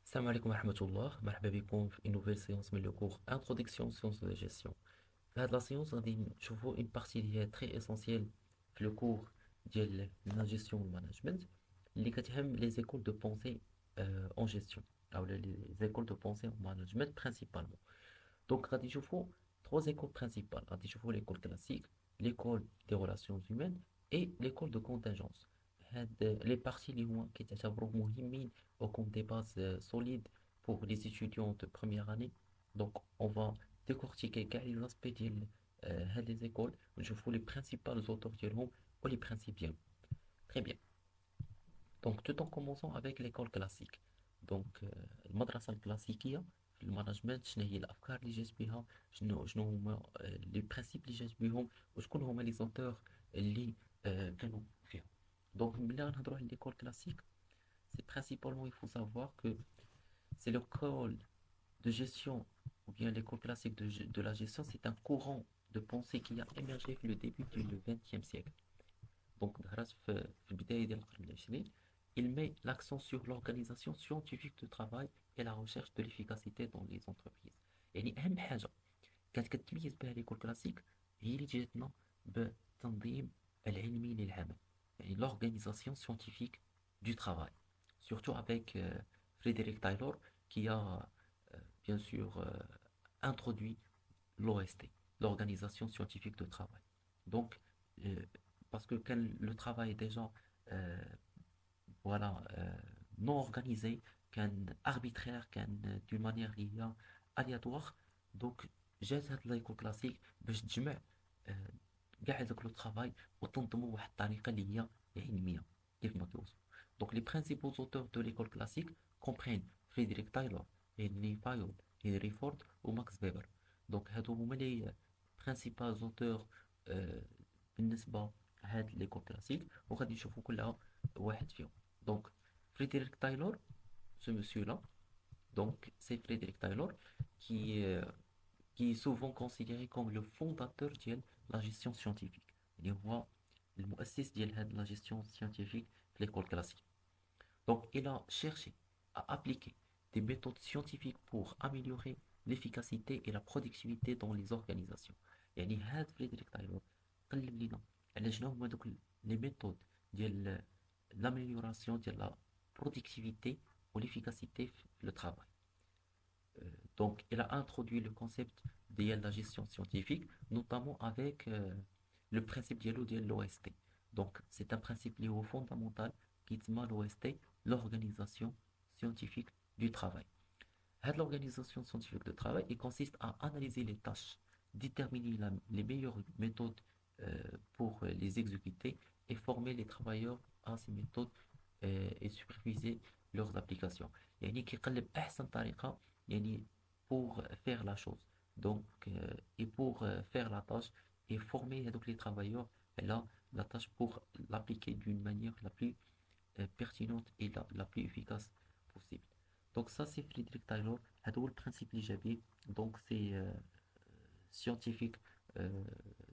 Salam alaikum wa rahmatullah, marhaba bikoum في une nouvelle séance من le cours Introduction aux sciences de la gestion. في هاد لا سيونس غادي نشوفوا une partie اللي هي très essentielle في le cours ديال la gestion والmanagement اللي كتهم les écoles de pensée en gestion ou les écoles de pensée en management principalement. Donc غادي نشوفوا trois écoles principales. غادي نشوفوا l'école classique, l'école des relations humaines et l'école de contingence. هاد les parties اللي هما كيتعتبروا مهمين ou comme des bases solides pour les étudiants de première année. Donc on va décortiquer كاع les aspects ديال هاد les écoles ونشوفوا les principaux auteurs ديالهم و les principes ديالهم. Très bien. Donc tout en commençant avec l'école classique. Donc المدرسة الكلاسيكية في المانجمنت شنو هي الأفكار اللي جات بها شنو هما لي برينسيپ اللي جات بهم وشكون هما لي زونتور اللي كانوا فيهم. Donc ملي غنهضروا على l'école classique, c'est principalement il faut savoir que c'est l'école de gestion ou bien l'école classique de la gestion, c'est un courant de pensée qui a émergé في le début du XXe siècle. Donc درس في البداية ديال القرن العشرين. Il met l'accent sur l'organisation scientifique du travail et la recherche de l'efficacité dans les entreprises. يعني أهم حاجة كانت كتميز بها ليكول كلاسيك هي اللي جاتنا بالتنظيم العلمي للعمل. يعني l'organisation scientifique du travail. Surtout avec Frédéric Taylor qui a bien sûr introduit l'OST, l'organisation scientifique de travail. Donc, euh, parce que quand le travail est déjà euh, voilà, non organisé, كان arbitraire, كان d'une manière اللي هي aléatoire. Donc جات هاد ليكول كلاسيك باش تجمع آه، كاع هذاك لو ترافاي وتنظمو بواحد الطريقة اللي هي علمية كيف ما كيوصفو. Donc les principaux auteurs de l'école classique comprennent Frédéric Taylor, Henry Fayol, Henry Ford ou Max Weber. Donc هادو هما لي principaux auteurs آه، بالنسبة لهاد ليكول كلاسيك وغادي نشوفو كلها واحد فيهم. Donc, Frédéric Taylor, ce monsieur-là, donc c'est Frédéric Taylor qui est souvent considéré comme le fondateur de la gestion scientifique. Il هو المؤسس ديال هاد la gestion scientifique في l'école classique. Donc, il a cherché à appliquer des méthodes scientifiques pour améliorer l'efficacité et la productivité dans les organisations. يعني هاد فريدريك تايلور قلب لنا على شنو هما دوك لي ميثود ديال l'amélioration de la productivité ou l'efficacité في le travail. Donc, il a introduit le concept de la gestion scientifique, notamment avec le principe de l'OST. Donc, c'est un principe lié au fondamental qui est l'OST, l'organisation scientifique du travail. L'organisation scientifique du travail, il consiste à analyser les tâches, déterminer les meilleures méthodes pour les exécuter et former les travailleurs à ces méthodes et superviser leurs applications. يعني كيقلب أحسن طريقة يعني pour faire la chose. Donc, et pour faire la tâche et former donc, les travailleurs et là, la tâche pour l'appliquer d'une manière la plus pertinente et la plus efficace possible. Donc ça c'est Frédéric Taylor, هذا هو البرانسيب الإيجابي. Donc c'est scientifique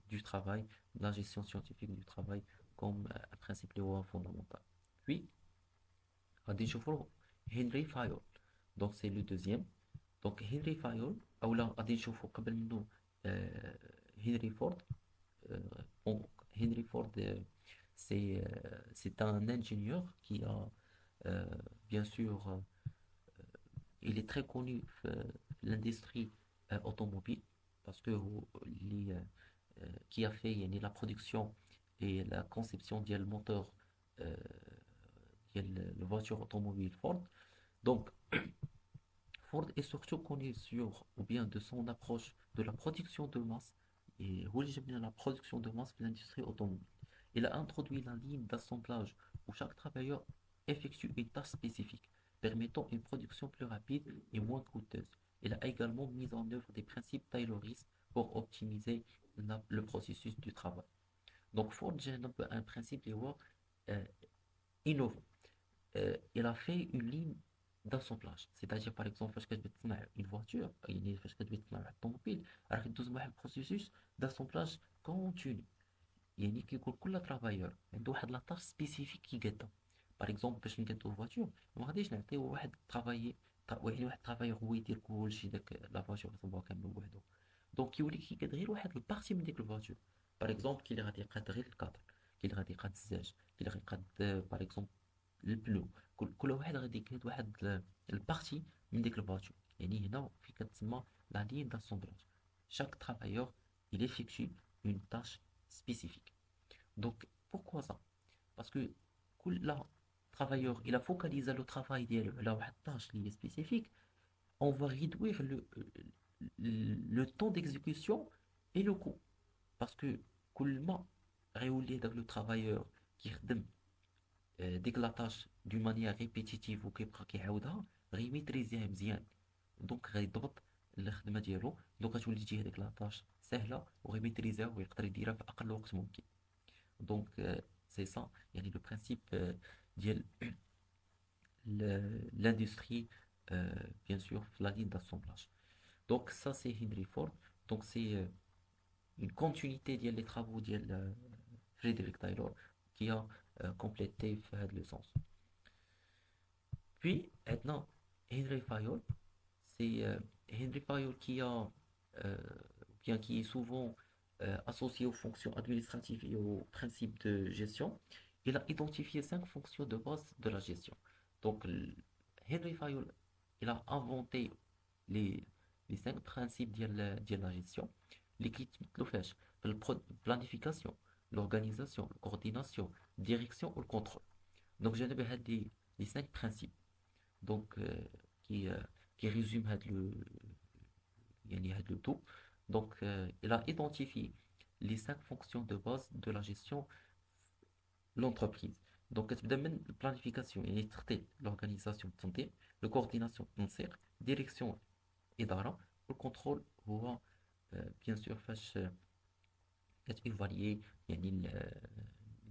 du travail, la gestion scientifique du travail comme un principe اللي هو fondamental. Puis غادي نشوفو Henry Fayol. Donc c'est le deuxième. Donc Henry Fayol أو لا غادي نشوفو قبل منه Henry Ford. Euh, bon, Henry Ford, c'est un ingénieur qui a, euh, bien sûr, il est très connu l'industrie automobile parce que qui a fait يعني, la production et la conception du moteur euh, la voiture automobile Ford. Donc, Ford est surtout connu sur, ou bien de son approche de la production de masse et où il la production de masse de l'industrie automobile. Il a introduit la ligne d'assemblage où chaque travailleur effectue une tâche spécifique, permettant une production plus rapide et moins coûteuse. Il a également mis en œuvre des principes tayloristes pour optimiser le processus du travail. Donc Ford j'ai un principe euh, innovant. Il a fait une ligne d'assemblage. C'est-à-dire, par exemple, فاش كتبغي تصنع une voiture, يعني فاش كتبغي تصنع واحد الطوموبيل راه كدوز بواحد البروسيسوس d'assemblage كونتينيو. يعني كيكون كل ترافايور عنده واحد لاطاش سبيسيفيك كيقادها. باغ اكزومبل باش نقادو فواتور ما غاديش نعطيو واحد ترافايي يعني واحد الترافايور هو يدير كلشي داك لا فواتور يصوبها كامل بوحدو. دونك يولي كيقاد غير واحد البارتي من ديك الفواتور. باغ اكزومبل كي اللي غادي يقاد غير الكادر، كي اللي غادي يقاد الزاج، كي اللي غادي يقاد باغ اكزومبل البلو. كل واحد غادي يقاد واحد البارتي من ديك الفواتور. يعني هنا في كتسمى لا لين داسومبلاج. chaque travailleur il effectue une tâche spécifique. Donc pourquoi ça? Parce que كل travailleur il a focalisé le travail ديالو على واحد tâche اللي هي spécifique. On va réduire le temps d'exécution et le coût. Parce que كل ما غيولي داك لو travailleur كيخدم ديك لا tâche d'une manière répétitive وكيبقى كيعاودها غيميتريزيها مزيان. دونك غيضبط الخدمه ديالو. دونك غتولي تجي هذيك لا tâche سهله وغيميتريزيها ويقدر يديرها في اقل وقت ممكن. دونك سي سا يعني لو برينسيپ ديال l'industrie, bien sûr, la ligne d'assemblage. Donc ça, c'est Henry Ford. Donc c'est une continuité des travaux de Frederick Taylor qui a complété le sens. Puis, maintenant, Henry Fayol, c'est Henry Fayol qui a, euh, bien qui est souvent associé aux fonctions administratives et aux principes de gestion. Il a identifié 5 fonctions de base de la gestion. Donc, Henry Fayol, il a inventé les, les 5 principes de la gestion. Les qui le planification, l'organisation, la coordination, direction ou le contrôle. Donc, j'ai les 5 principes. Donc, qui, euh, qui résument le tout. Donc, il a identifié les 5 fonctions de base de la gestion de l'entreprise. Donc, كتبدا من planification يعني تخطيط l'organisation التنظيم, la coordination تنسيق, direction إدارة, le contrôle هو bien sûr فاش كتيفاليي يعني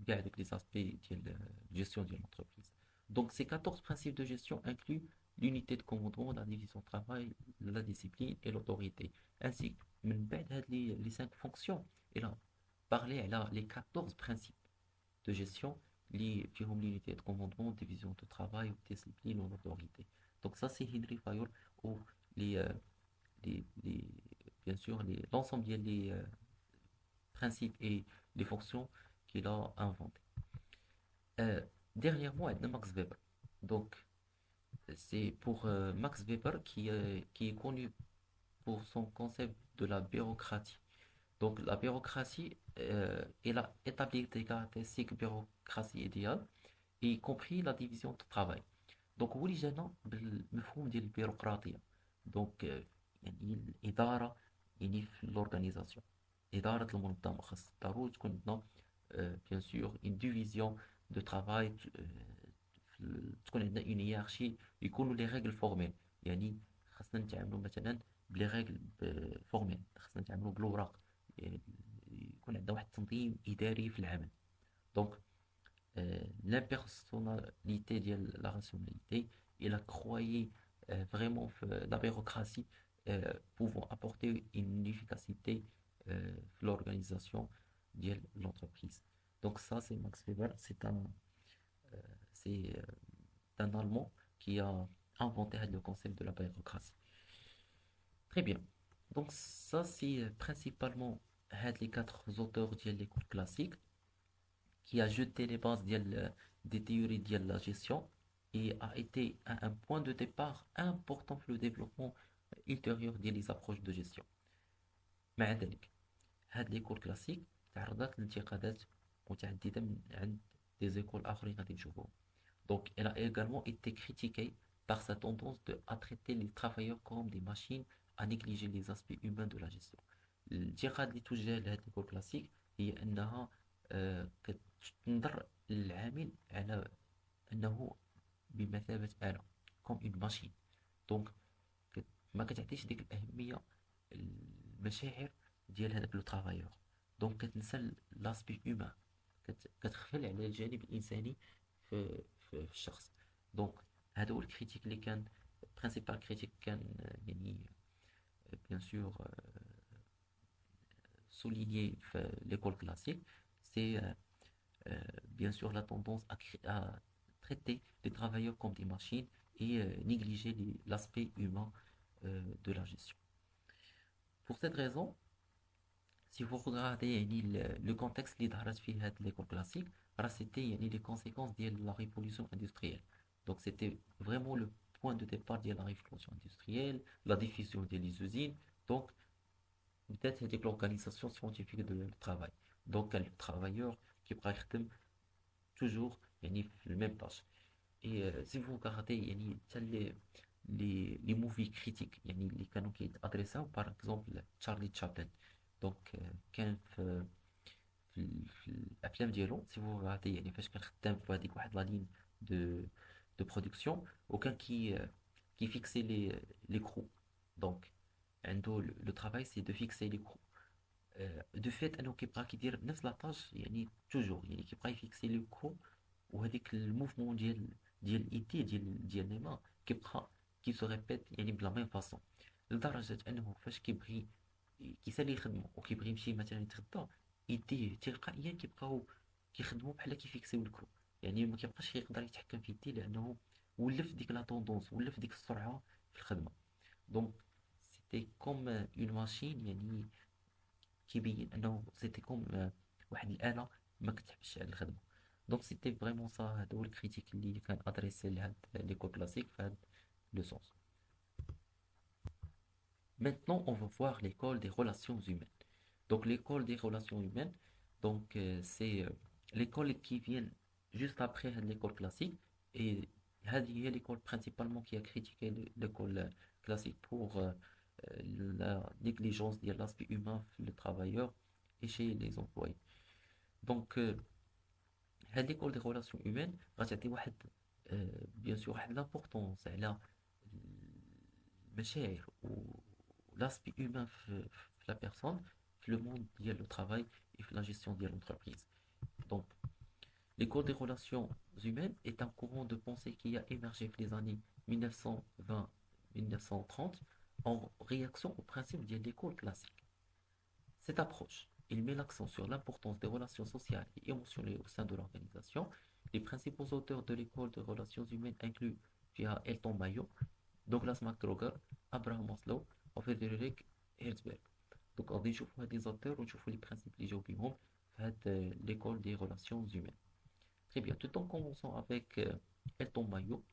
كاع دوك les aspects ديال gestion ديال l'entreprise. Donc, ces 14 principes de gestion incluent l'unité de commandement, la division de travail, la discipline et l'autorité. Ainsi, من بعد هاد les 5 fonctions, il a parlé على les 14 principes de gestion liés فيهم l'unité de commandement, division de travail, discipline ou l'autorité. Donc ça, c'est Henry Fayol ou les, bien sûr l'ensemble des principes et les fonctions qu'il a inventés. Dernièrement, il y a Max Weber. Donc, c'est pour Max Weber qui est connu pour son concept de la bureaucratie. Donc, la bureaucratie, elle a établi des caractéristiques bureaucratie idéale, y compris la division de travail. Donc, هو اللي جانا بالمفهوم ديال البيروقراطية. Donc, يعني الإدارة يعني في l'organisation. إدارة المنظمة خاص ضروري تكون عندنا bien sûr une division de travail, تكون عندنا une hiérarchie, يكونوا les règles formelles. يعني خاصنا نتعاملوا مثلا بلي ريغل فورميل، خاصنا نتعاملوا بالوراق، يعني يكون عندنا واحد التنظيم اداري في العمل. دونك l'impersonnalité ديال la rationalité il a croyé vraiment la bureaucratie pouvant apporter une efficacité في l'organisation de l'entreprise. Donc ça c'est Max Weber, c'est un Allemand qui a inventé le concept de la bureaucratie. Très bien. Donc ça c'est principalement les 4 auteurs de l'école classique qui a jeté les bases des théories de la gestion et a été un point de départ important pour le développement ultérieur des approches de gestion. مع ذلك هاد ليكول كلاسيك تعرضت لانتقادات متعددة من عند des écoles آخرين غادي نشوفوهم. Donc elle a également été critiquée par sa tendance à traiter les travailleurs comme des machines, à négliger les aspects humains de la gestion. الانتقاد اللي توجه لهاد ليكول كلاسيك هي أنها كتنظر للعامل على أنه بمثابة آلة comme une machine. Donc ما كتعطيش ديك الأهمية المشاعر ديال هذاك لو ترافايور. دونك كتنسى لاسبي هيومان، كتغفل على الجانب الانساني في الشخص. دونك هذا هو الكريتيك اللي كان برينسيبال كريتيك كان يعني بيان سور souligné l'école classique, c'est bien sûr la tendance à traiter les travailleurs comme des machines et négliger l'aspect humain de la gestion. Pour cette raison, si vous regardez يعني le contexte اللي ظهرت فيه هاد l'école classique, راه c'était يعني les conséquences ديال la révolution industrielle. Donc c'était vraiment le point de départ ديال la révolution industrielle, la diffusion des usines, donc peut-être هذيك l'organisation scientifique de travail. Donc كان le travailleur كيبقى يخدم toujours يعني في le même tâche. Et si vous regardez يعني حتى les movies critiques يعني اللي كانوا كيتادريساو par exemple تشارلي تشابلن. دونك كان في الافلام ديالو سي فو غادي يعني فاش كان خدام في هذيك واحد لا لين دو دو برودكسيون وكان كي فيكسي لي كرو. دونك عنده لو ترافاي سي دو فيكسي لي كرو دو فيت انه كيبقى كيدير نفس لاطاج يعني توجور يعني كيبقى يفيكسي لي كرو وهذيك الموفمون ديال الايدي ديال نيمار كيبقى كي سو ريبيت يعني بلا ميم فاصون لدرجه انه فاش كيبغي كيسالي يخدمو وكيبغي يمشي مثلا يتغدى يديه تلقائيا كيبقاو كيخدموا بحال كيفيكسيو الكرو يعني ما كيبقاش يقدر يتحكم في يديه لانه ولف ديك لا طوندونس ولف ديك السرعه في الخدمه. دونك سيتي كوم اون ماشين يعني كيبين انه سيتي كوم واحد الاله ما كتحبش على الخدمه. دونك سيتي فريمون سا هادو هو الكريتيك اللي كان ادريسي لهاد ليكول كلاسيك في هاد لو سونس. Maintenant, on va voir l'école des relations humaines. Donc, l'école des relations humaines, donc c'est l'école qui vient juste après l'école classique. Et هذه هي l'école principalement qui a critiqué l'école classique pour la négligence de l'aspect humain chez les travailleurs et chez les employés. Donc, هذه l'école des relations humaines غتعطي واحد bien sûr واحد l'importance على المشاعر l'aspect humain de la personne, le monde lié au travail et la gestion de l'entreprise. Donc, l'école des relations humaines est un courant de pensée qui a émergé dans les années 1920-1930 en réaction au principe de l'école classique. Cette approche, il met l'accent sur l'importance des relations sociales et émotionnelles au sein de l'organisation. Les principaux auteurs de l'école des relations humaines incluent via Elton Mayo, Douglas McGregor, Abraham Maslow وفريدريك هيرزبرغ. دونك غادي نشوفوا هاد لي زوتور ونشوفوا لي برانسيپ اللي جاو بيهم في هاد ليكول دي ريلاسيون زومين. Très bien, tout en commençant avec Elton Mayo.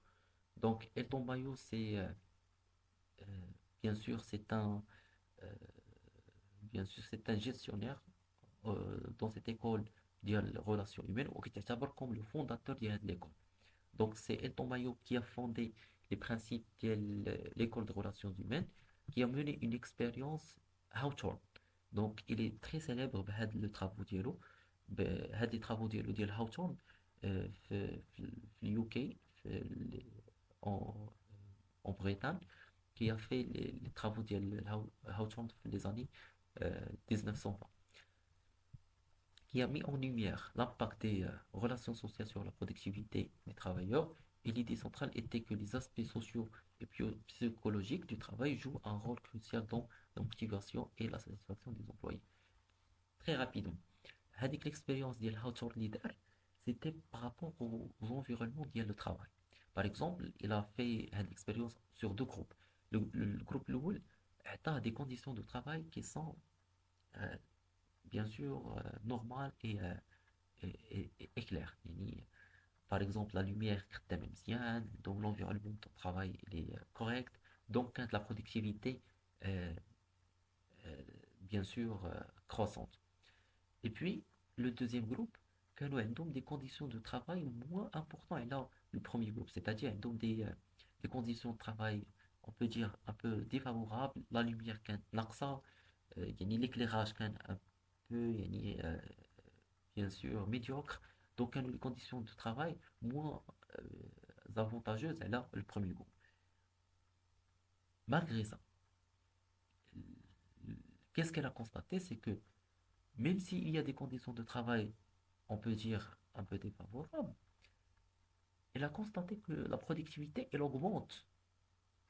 Donc Elton Mayo, c'est bien sûr euh, c'est un gestionnaire dans cette école de relations humaines ou qui est comme le fondateur de l'école. Donc c'est Elton Mayo qui a fondé les principes de l'école de relations humaines qui a mené une expérience Hawthorne. Donc il est très célèbre بهاد le travaux ديالو بهاد les travaux ديال Hawthorne في اليو كي en Bretagne qui a fait les travaux ديال Hawthorne في les années 1920 qui a mis en lumière l'impact des relations sociales sur la productivité des travailleurs. Et l'idée centrale était que les aspects sociaux et psychologiques du travail jouent un rôle crucial dans la motivation et la satisfaction des employés. Très rapidement, avec l'expérience de l'auteur leader, c'était par rapport aux environnements de travail. Par exemple, il a fait une expérience sur deux groupes. Le groupe Loul a des conditions de travail qui sont bien sûr normales et claires. Par exemple, la lumière خدامة مزيان, donc l'environnement de travail il est correct, donc quand la productivité bien sûr croissante. Et puis, le deuxième groupe, كانوا عندهم des conditions de travail moins importantes et là, le premier groupe, c'est-à-dire عندهم des conditions de travail, on peut dire un peu défavorables, la lumière كانت ناقصة, يعني l'éclairage كان un peu يعني bien sûr médiocre. Donc, les conditions de travail moins avantageuses, elle a le premier groupe. Malgré ça, qu'est-ce qu'elle a constaté? C'est que même s'il y a des conditions de travail, on peut dire un peu défavorables, elle a constaté que la productivité, elle augmente.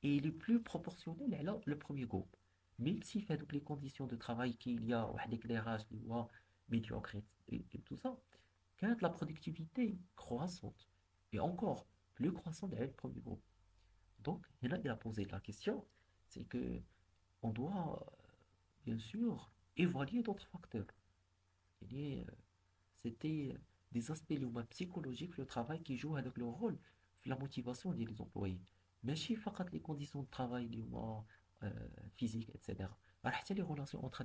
Et il est plus proportionnel à le premier groupe. Même s'il fait toutes les conditions de travail qu'il y a, l'éclairage, médiocre et tout ça, quand la productivité croissante et encore plus croissante avec le premier groupe. Donc, et là, il a posé la question, c'est que on doit, bien sûr, évaluer d'autres facteurs. Et, c'était des aspects psychologiques, le travail qui joue avec le rôle, la motivation des employés. ماشي فقط les conditions de travail physiques, etc. Alors, حتى les relations entre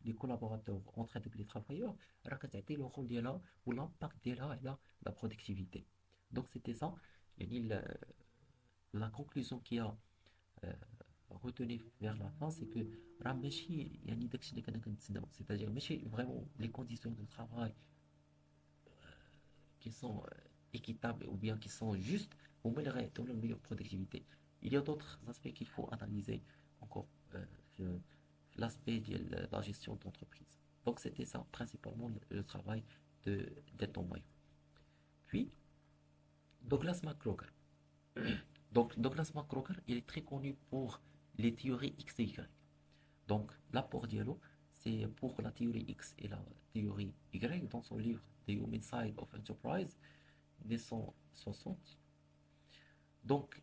les collaborateurs, entre les travailleurs, راه كتعطي le rôle ديالها ou l'impact ديالها على la productivité. Donc c'était ça, يعني la conclusion qui a euh, retenu vers la fin, c'est que راه ماشي يعني داكشي اللي كنا كنتسناو، c'est-à-dire ماشي vraiment les conditions de travail qui sont équitables ou bien qui sont justes pour améliorer la meilleure productivité. Il y a d'autres aspects qu'il faut analyser encore, l'aspect de la gestion d'entreprise. Donc c'était ça principalement le travail d'Eton Mayo. Puis Douglas McGregor. Donc Douglas McGregor, il est très connu pour les théories X et Y. Donc l'apport Diallo, c'est pour la théorie X et la théorie Y dans son livre The Human Side of Enterprise 1960. Donc,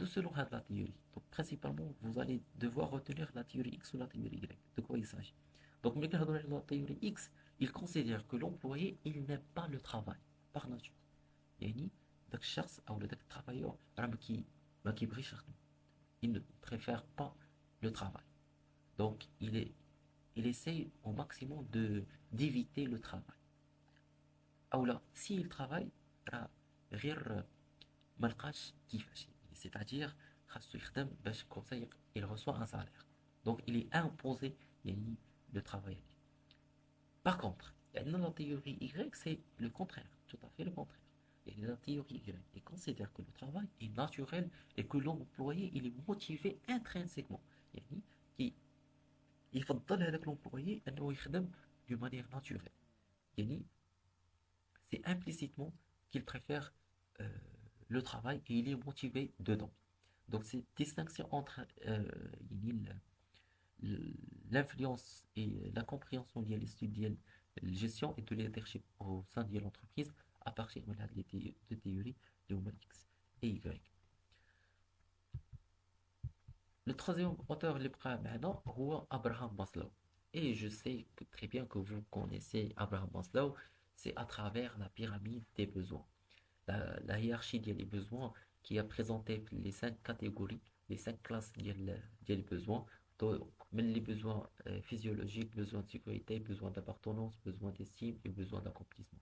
selon la théorie, donc principalement, vous allez devoir retenir la théorie X ou la théorie Y. De quoi il s'agit? Donc, la théorie X, il considère que l'employé, il n'aime pas le travail, par nature. يعني داك الشخص أو داك الترافايور راه ما كيبغيش يخدم. Il ne préfère pas le travail. Donc, il essaye au maximum d'éviter le travail. Ou là, s'il travaille, راه غير ما لقاش كيفاش، c'est-à-dire خاصو يخدم باش كومسا il reçoit un salaire. Donc il est imposé يعني le travail. Par contre, la théorie Y, c'est le contraire, tout à fait le contraire. Et la théorie Y, il considère que le travail est naturel et que l'employé il est motivé intrinsèquement. يعني كي يفضل هذاك l'employé انه يخدم d'une manière naturelle. يعني c'est implicitement qu'il préfère euh, le travail et il est motivé dedans. Donc cette distinction entre l'influence et la compréhension de l'étude de gestion et de leadership au sein de l'entreprise à partir de théories de X et Y. Le troisième auteur اللي بقى معنا هو Abraham Maslow. Et je sais très bien que vous connaissez Abraham Maslow, c'est à travers la pyramide des besoins. La hiérarchie des besoins qui a présenté les cinq catégories, les cinq classes des besoins. Donc, les besoins physiologiques, besoins de sécurité, besoins d'appartenance, besoins d'estime et besoins d'accomplissement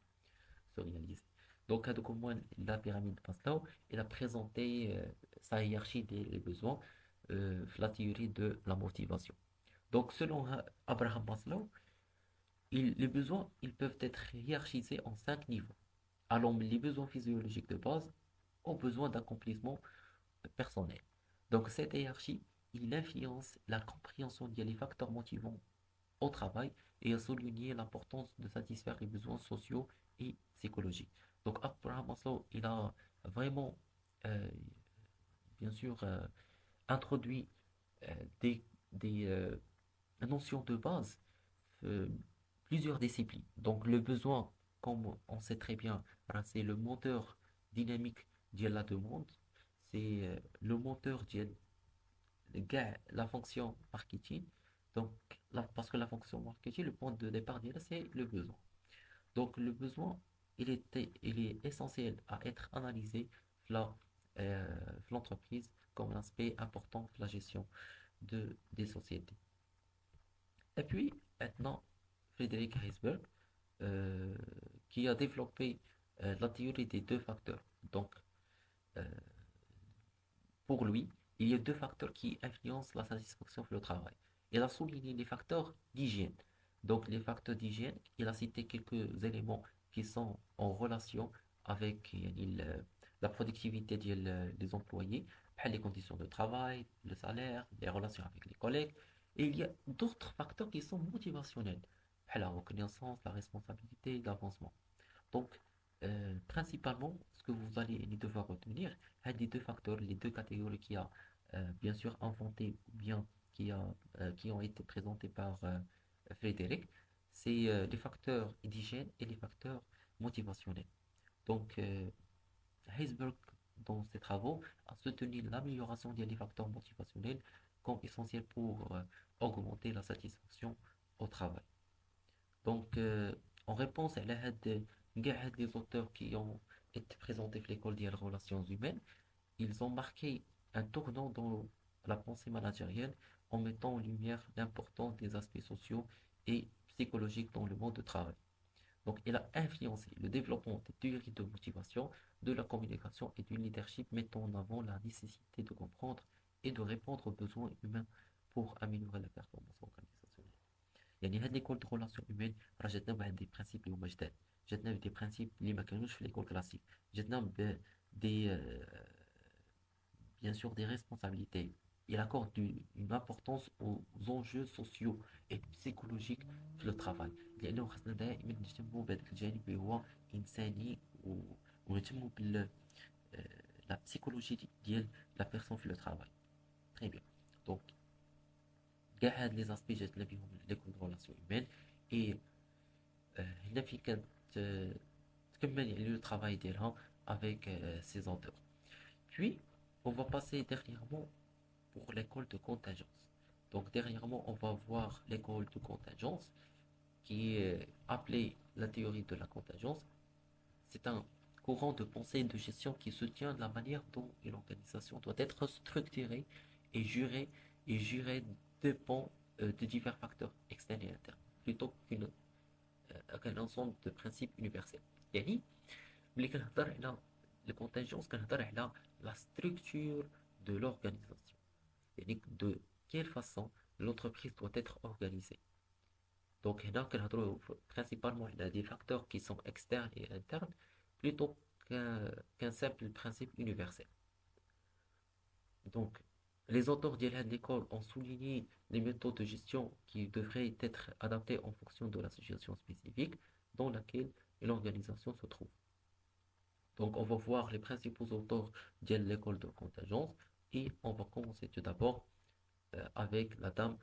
se réaliser. Donc, la pyramide de Maslow, il a présenté sa hiérarchie des besoins, la théorie de la motivation. Donc, selon Abraham Maslow, les besoins ils peuvent être hiérarchisés en cinq niveaux, allant les besoins physiologiques de base aux besoins d'accomplissement personnel. Donc cette hiérarchie, il influence la compréhension des facteurs motivants au travail et a souligné l'importance de satisfaire les besoins sociaux et psychologiques. Donc Abraham Maslow, il a vraiment, euh, bien sûr, introduit euh, des, des notions de base, euh, plusieurs disciplines. Donc le besoin, comme on sait très bien, c'est le moteur dynamique de la demande, c'est le moteur de la fonction marketing. Donc, parce que la fonction marketing, le point de départ, c'est le besoin. Donc le besoin, il est essentiel à être analysé dans l'entreprise comme un aspect important de la gestion des sociétés. Et puis, maintenant, Frédéric Heisberg, euh, qui a développé la théorie des deux facteurs. Donc, euh, pour lui, il y a deux facteurs qui influencent la satisfaction sur le travail. Il a souligné les facteurs d'hygiène. Donc, les facteurs d'hygiène, il a cité quelques éléments qui sont en relation avec la productivité des employés, les conditions de travail, le salaire, les relations avec les collègues. Et il y a d'autres facteurs qui sont motivationnels, la reconnaissance, la responsabilité, l'avancement. Donc, principalement, ce que vous allez devoir retenir, les deux facteurs, les deux catégories qui a bien sûr inventé ou bien qui ont été présentés par Frédéric, c'est les facteurs d'hygiène et les facteurs motivationnels. Donc, Heisberg dans ces travaux à soutenir l'amélioration des facteurs motivationnels comme essentiel pour augmenter la satisfaction au travail. Donc, en réponse à les auteurs qui ont été présentés dans l'école des relations humaines, ils ont marqué un tournant dans la pensée managérielle en mettant en lumière l'importance des aspects sociaux et psychologiques dans le monde du travail. Donc, il a influencé le développement des théories de motivation, de la communication et du leadership, mettant en avant la nécessité de comprendre et de répondre aux besoins humains pour améliorer la performance organisationnelle. يعني هاد ليكول دو ريلاسيون هيومان راه جاتنا بواحد دي برانسيب اللي هما جداد جاتنا بدي برانسيب اللي ما كانوش في ليكول كلاسيك جاتنا بدي bien sûr des responsabilités. Il accorde une importance aux enjeux sociaux et psychologiques في الترافاي لأنه خاصنا دائما نهتموا بهذاك الجانب اللي هو إنساني ونهتموا بال la psychologie ديال la personne في الترافاي. Très bien. Donc كاع هاد لي زاسبي جاتنا بهم لي كونفولاسيون هيومان اي هنا فين كانت تكمل يعني لو travail ديالها avec ses auteurs. Puis on va passer dernièrement pour l'école de contingence. Donc dernièrement, on va voir l'école de contingence qui est appelée la théorie de la contingence. C'est un courant de pensée et de gestion qui soutient la manière dont une organisation doit être structurée et jurée dépend de divers facteurs externes et internes, plutôt qu'un ensemble de principes universels. يعني ملي كنهضر على الكونتنجونس كنهضر على la structure de l'organisation. يعني de quelle façon l'entreprise doit être organisée. Donc هنا كنهضروا principalement على des facteurs qui sont externes et internes plutôt qu'un simple principe universel. Donc les auteurs de l'école ont souligné les méthodes de gestion qui devraient être adaptées en fonction de la situation spécifique dans laquelle l'organisation se trouve. Donc on va voir les principaux auteurs de l'école de contingence et on va commencer tout d'abord avec la dame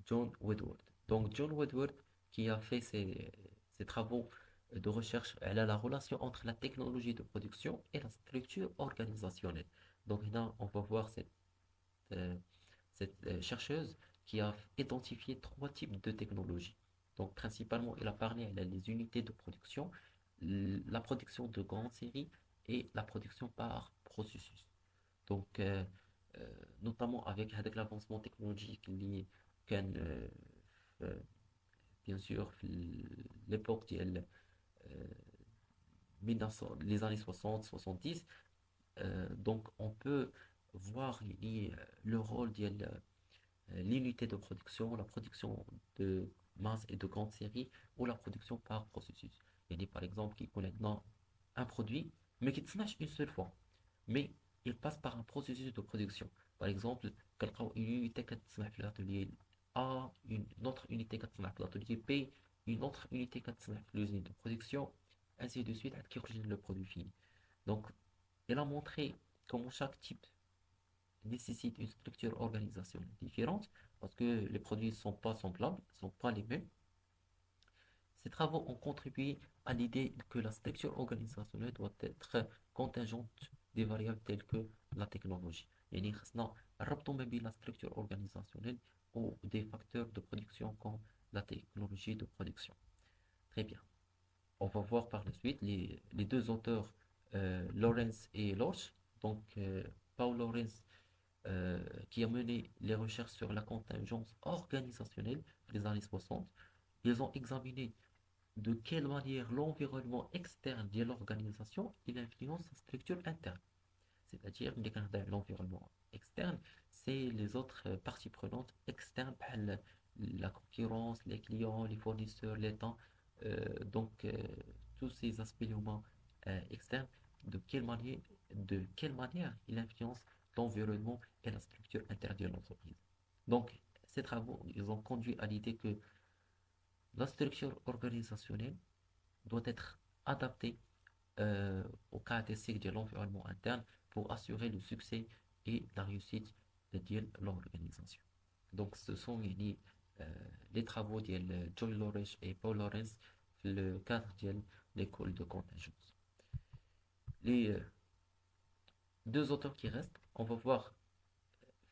John Woodward. Donc John Woodward qui a fait ses travaux de recherche, elle a la relation entre la technologie de production et la structure organisationnelle. Donc là, on va voir cette chercheuse qui a identifié trois types de technologies. Donc principalement, elle a parlé elle a les unités de production, la production de grandes séries et la production par processus. Donc notamment avec l'avancement technologique lié bien sûr l'époque les années 60-70 donc on peut voir le rôle de l'unité de production, la production de masse et de grandes séries ou la production par processus. Il y a par exemple qui connaît un produit mais qui ne une seule fois mais il passe par un processus de production. Par exemple, une unité qui في l'atelier A, une autre unité qui في l'atelier B, une autre unité qui في l'usine de production, ainsi de suite, qui origine le produit fini. Donc, elle a montré comment chaque type nécessite une structure organisationnelle différente parce que les produits ne sont pas semblables, ne sont pas les mêmes. Ces travaux ont contribué à l'idée que la structure organisationnelle doit être contingente des variables telles que la technologie. يعني خصنا نربطوا ما بين la structure organisationnelle ou des facteurs de production comme la technologie de production. Très bien. On va voir par la suite les deux auteurs Lawrence et Lorsch. Donc Paul Lawrence qui a mené les recherches sur la contingence organisationnelle des années 60. Ils ont examiné de quelle manière l'environnement externe de l'organisation il influence sa structure interne. C'est-à-dire que l'environnement externe, c'est les autres parties prenantes externes, la concurrence, les clients, les fournisseurs, l'État. Donc, tous ces aspects humains externes, de quelle manière il influence l'environnement et la structure interne de l'entreprise. Donc, ces travaux, ils ont conduit à l'idée que la structure organisationnelle doit être adaptée aux caractéristiques de l'environnement interne pour assurer le succès et la réussite de l'organisation. Donc, ce sont les travaux de John Lawrence et Paul Lawrence dans le cadre de l'école de contingence. deux auteurs qui restent. On va voir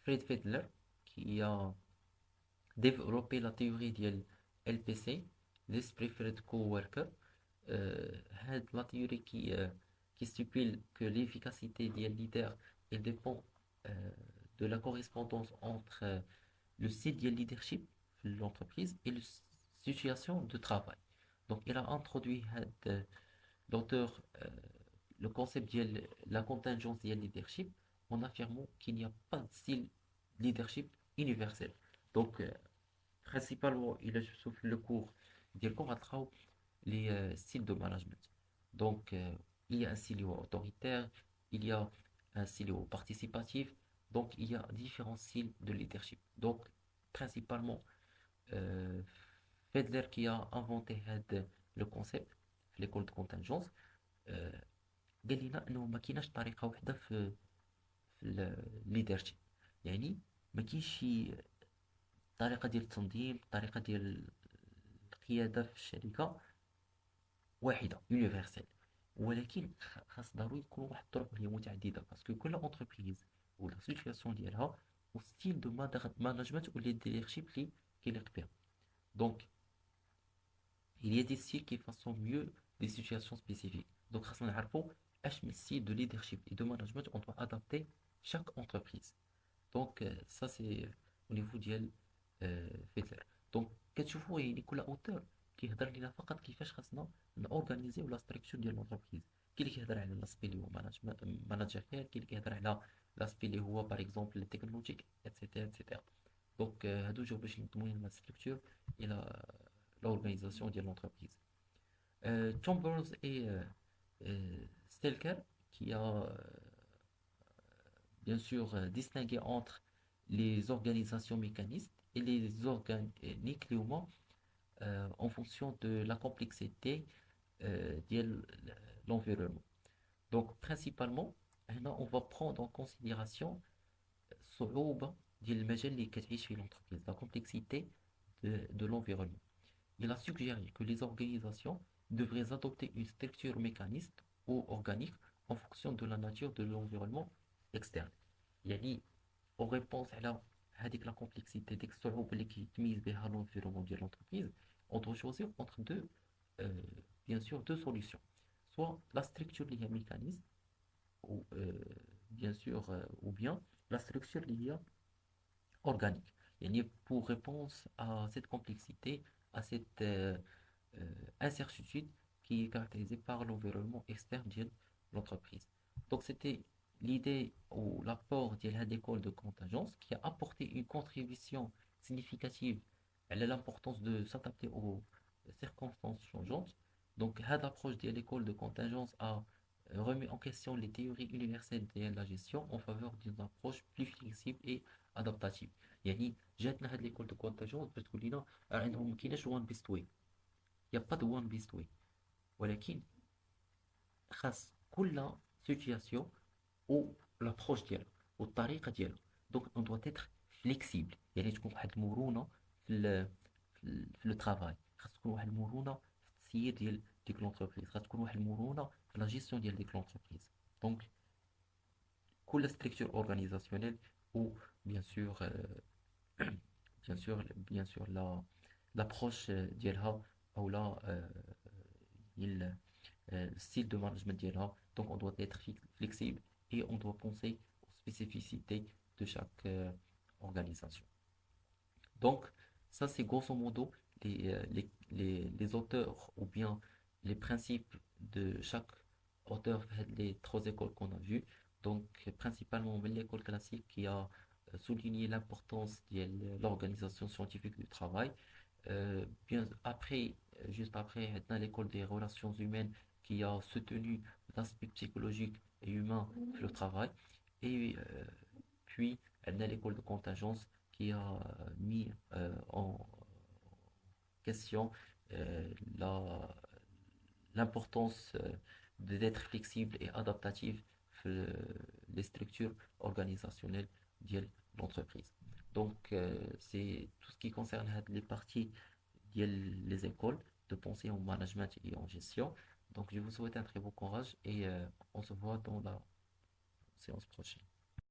Fred Fiedler qui a développé la théorie de LPC, Least Preferred Coworker. La théorie qui stipule que l'efficacité des leader elle dépend euh, de la correspondance entre le style de leadership de l'entreprise et la situation de travail. Donc, il a introduit l'auteur le concept de la contingence de leadership en affirmant qu'il n'y a pas de style leadership universel. Donc, principalement, il a soufflé le cours ديالكم غتلقاو les styles de management. Donc, il y a un style autoritaire, il y a un style participatif, donc il y a différents styles de leadership. Donc, principalement, euh, Fedler qui a inventé le concept في l'école de contingence قال لنا انه ما كايناش طريقه واحده في الليدرشيب يعني ما كاينش شي طريقه ديال التنظيم طريقه ديال القياده في الشركه واحده يونيفرسال ولكن خاص ضروري تكون واحد الطرق اللي هي متعدده باسكو كل اونتربريز ولا سيتوياسيون ديالها وستيل دو مانجمنت ولا ليدرشيب اللي كيليق بها دونك il y a des styles qui font mieux des situations spécifiques donc خاصنا نعرفوا اش من style de leadership et de management on doit adapter chaque entreprise donc ça c'est au niveau ديال فيتلر دونك كتشوفوا يعني كل اوتور كيهضر لنا فقط كيفاش خاصنا نورغانيزيو لا ستركتور ديال لونتربريز كاين اللي كيهضر على لاسبي اللي هو ماناجيريال كاين اللي كيهضر على لاسبي اللي هو باغ اكزومبل تكنولوجيك اتسيتيرا اتسيتيرا دونك هادو جاو باش ينظموا لنا لا ستركتور الى l'organisation de l'entreprise. Chambers et Stelker qui a bien sûr distingué entre les organisations mécanistes et les organiques en fonction de la complexité de l'environnement. Donc principalement, on va prendre en considération الصعوبة ديال المجال اللي كتعيش فيه l'entreprise, la complexité de l'environnement. Il a suggéré que les organisations devraient adopter une structure mécaniste ou organique en fonction de la nature de l'environnement externe. يعني en réponse على هذيك la complexité ديك الصعوبة اللي كيتميز بها l'environnement ديال l'entreprise, on doit choisir entre bien sûr deux solutions. Soit la structure اللي هي mécaniste ou bien sûr ou bien la structure اللي هي organique. يعني pour réponse à cette complexité, à cette incertitude qui est caractérisée par l'environnement externe de l'entreprise. Donc c'était l'idée ou l'apport de l'école de contingence qui a apporté une contribution significative à l'importance de s'adapter aux circonstances changeantes. Donc cette approche de l'école de contingence a remis en question les théories universelles de la gestion en faveur d'une approche plus flexible et adaptative. يعني جاتنا هاد ليكول دو كونتاجونس باش تقول لنا راه عندهم ما كايناش وان بيست واي يا با دو وان بيست واي ولكن خاص كل سيتياسيون و لابروش ديالها والطريقه ديالها دونك اون دوا تيتر فليكسيبل يعني تكون واحد المرونه في لو ترافاي خاص تكون واحد المرونه في التسيير ديك لونتربريز خاص تكون واحد المرونه في لا جيستيون ديال ديك لونتربريز دونك كل ستركتور اورغانيزاسيونيل ou bien sûr bien sûr l'approche ديالها او لا le style de management ديالها donc on doit être flexible et on doit penser aux spécificités de chaque organisation donc ça c'est grosso modo les auteurs ou bien les principes de chaque auteur les trois écoles qu'on a vues donc principalement l'école classique qui a souligné l'importance de l'organisation scientifique du travail. Bien après, juste après, on a l'école des relations humaines qui a soutenu l'aspect psychologique et humain de le travail. Et puis, on a l'école de contingence qui a mis en question la, l'importance d'être flexible et adaptatif les structures organisationnelles de l'entreprise. Donc, c'est tout ce qui concerne les parties des écoles de penser en management et en gestion. Donc, je vous souhaite un très bon courage et on se voit dans la séance prochaine.